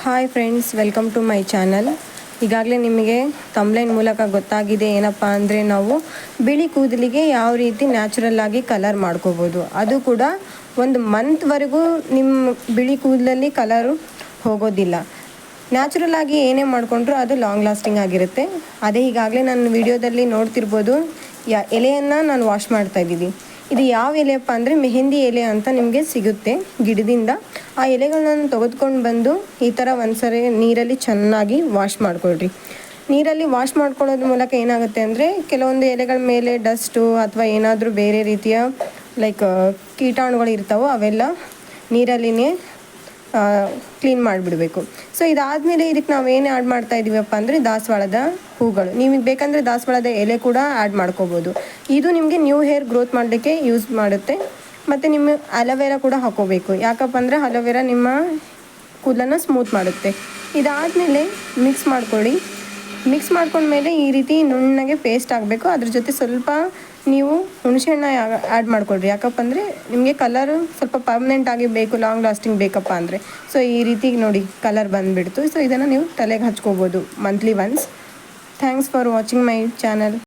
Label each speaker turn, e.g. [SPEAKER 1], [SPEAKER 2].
[SPEAKER 1] Hi friends, welcome to my channel. ಈಗಾಗಲೇ ನಿಮಗೆ ತಮ್ಲೈನ್ ಮೂಲಕ ಗೊತ್ತಾಗಿದೆ ಏನಪ್ಪ ಅಂದರೆ ನಾವು ಬಿಳಿ ಕೂದಲಿಗೆ ಯಾವ ರೀತಿ ನ್ಯಾಚುರಲ್ ಆಗಿ ಕಲರ್ ಮಾಡ್ಕೋಬೋದು. ಅದು ಕೂಡ ಒಂದು ಮಂತ್ವರೆಗೂ ನಿಮ್ಮ ಬಿಳಿ ಕೂದಲಲ್ಲಿ ಕಲರು ಹೋಗೋದಿಲ್ಲ. ನ್ಯಾಚುರಲ್ ಆಗಿ ಏನೇ ಮಾಡಿಕೊಂಡ್ರೂ ಅದು ಲಾಂಗ್ ಲಾಸ್ಟಿಂಗ್ ಆಗಿರುತ್ತೆ. ಅದೇ ಈಗಾಗಲೇ ನನ್ನ ವಿಡಿಯೋದಲ್ಲಿ ನೋಡ್ತಿರ್ಬೋದು, ಎಲೆಯನ್ನು ನಾನು ವಾಶ್ ಮಾಡ್ತಾಯಿದ್ದೀನಿ. ಇದು ಯಾವ ಎಲೆಯಪ್ಪ ಅಂದರೆ ಮೆಹಂದಿ ಎಲೆ ಅಂತ ನಿಮಗೆ ಸಿಗುತ್ತೆ ಗಿಡದಿಂದ. ಆ ಎಲೆಗಳನ್ನ ತೆಗೆದುಕೊಂಡು ಬಂದು ಈ ಥರ ಒಂದ್ಸರಿ ನೀರಲ್ಲಿ ಚೆನ್ನಾಗಿ ವಾಶ್ ಮಾಡಿಕೊಳ್ರಿ. ನೀರಲ್ಲಿ ವಾಶ್ ಮಾಡ್ಕೊಳ್ಳೋದ್ರ ಮೂಲಕ ಏನಾಗುತ್ತೆ ಅಂದರೆ ಕೆಲವೊಂದು ಎಲೆಗಳ ಮೇಲೆ ಡಸ್ಟು ಅಥವಾ ಏನಾದರೂ ಬೇರೆ ರೀತಿಯ ಕೀಟಾಣುಗಳು ಇರ್ತಾವೋ ಅವೆಲ್ಲ ನೀರಲ್ಲಿನೇ ಕ್ಲೀನ್ ಮಾಡಿಬಿಡಬೇಕು. ಸೊ ಇದಾದಮೇಲೆ ಇದಕ್ಕೆ ನಾವು ಏನು ಆ್ಯಡ್ ಮಾಡ್ತಾ ಇದ್ದೀವಪ್ಪ ಅಂದರೆ ದಾಸವಾಳದ ಹೂಗಳು. ನಿಮಗೆ ಬೇಕಂದರೆ ದಾಸವಾಳದ ಎಲೆ ಕೂಡ ಆ್ಯಡ್ ಮಾಡ್ಕೋಬೋದು. ಇದು ನಿಮಗೆ ನ್ಯೂ ಹೇರ್ ಗ್ರೋತ್ ಮಾಡಲಿಕ್ಕೆ ಯೂಸ್ ಮಾಡುತ್ತೆ. ಮತ್ತು ನಿಮ್ಮ ಅಲೋವೆರಾ ಕೂಡ ಹಾಕೋಬೇಕು. ಯಾಕಪ್ಪ ಅಂದರೆ ಅಲೋವೆರಾ ನಿಮ್ಮ ಕೂದಲನ್ನು ಸ್ಮೂತ್ ಮಾಡುತ್ತೆ. ಇದಾದಮೇಲೆ ಮಿಕ್ಸ್ ಮಾಡ್ಕೊಳ್ಳಿ. ಮಿಕ್ಸ್ ಮಾಡ್ಕೊಂಡ್ಮೇಲೆ ಈ ರೀತಿ ನುಣ್ಣಗೆ ಪೇಸ್ಟ್ ಆಗಬೇಕು. ಅದ್ರ ಜೊತೆ ಸ್ವಲ್ಪ ನೀವು ಹುಣಸೆಹಣ್ಣ ಆ್ಯಡ್ ಮಾಡ್ಕೊಳ್ರಿ. ಯಾಕಪ್ಪ ಅಂದರೆ ನಿಮಗೆ ಕಲರು ಸ್ವಲ್ಪ ಪರ್ಮನೆಂಟ್ ಆಗಿ ಬೇಕು, ಲಾಂಗ್ ಲಾಸ್ಟಿಂಗ್ ಬೇಕಪ್ಪ ಅಂದರೆ. ಸೊ ಈ ರೀತಿ ನೋಡಿ ಕಲರ್ ಬಂದುಬಿಡ್ತು. ಸೊ ಇದನ್ನು ನೀವು ತಲೆಗೆ ಹಚ್ಕೋಬೋದು monthly once. Thanks for watching my channel.